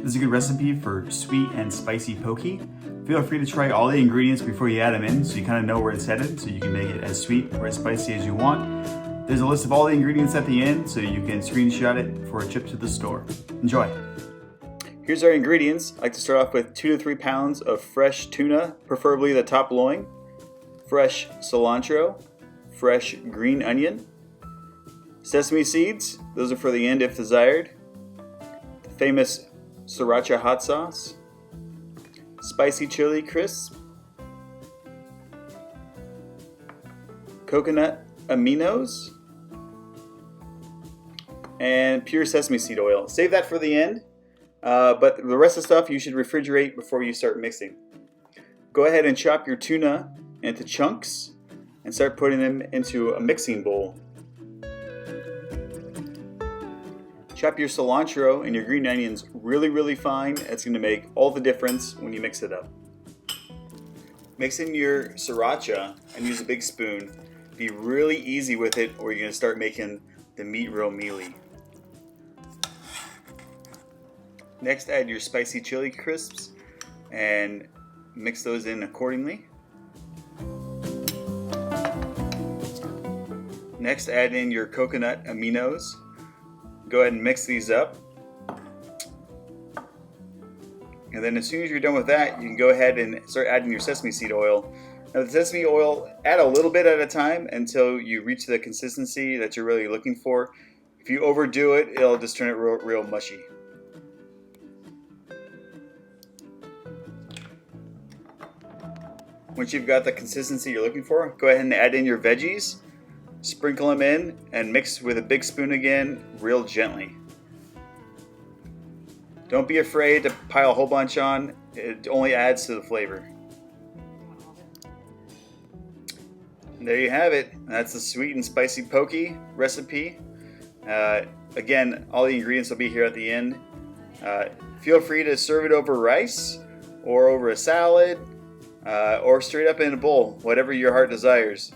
This is a good recipe for sweet and spicy poke. Feel free to try all the ingredients before you add them in so you kind of know where it's headed, so you can make it as sweet or as spicy as you want. There's a list of all the ingredients at the end so you can screenshot it for a trip to the store. Enjoy! Here's our ingredients. I like to start off with 2 to 3 pounds of fresh tuna, preferably the top loin, fresh cilantro, fresh green onion, sesame seeds, those are for the end if desired, the famous Sriracha hot sauce, spicy chili crisp, coconut aminos, and pure sesame seed oil. Save that for the end, but the rest of the stuff you should refrigerate before you start mixing. Go ahead and chop your tuna into chunks and start putting them into a mixing bowl. Chop your cilantro and your green onions really fine. It's going to make all the difference when you mix it up. Mix in your sriracha and use a big spoon. Be really easy with it or you're going to start making the meat real mealy. Next, add your spicy chili crisps and mix those in accordingly. Next, add in your coconut aminos. Go ahead and mix these up. And then as soon as you're done with that, you can go ahead and start adding your sesame seed oil. Now the sesame oil, add a little bit at a time until you reach the consistency that you're really looking for. If you overdo it, it'll just turn it real mushy. Once you've got the consistency you're looking for, go ahead and add in your veggies. Sprinkle them in and mix with a big spoon again, real gently. Don't be afraid to pile a whole bunch on, it only adds to the flavor. And there you have it. That's the sweet and spicy poke recipe. Again, all the ingredients will be here at the end. Feel free to serve it over rice or over a salad or straight up in a bowl, whatever your heart desires.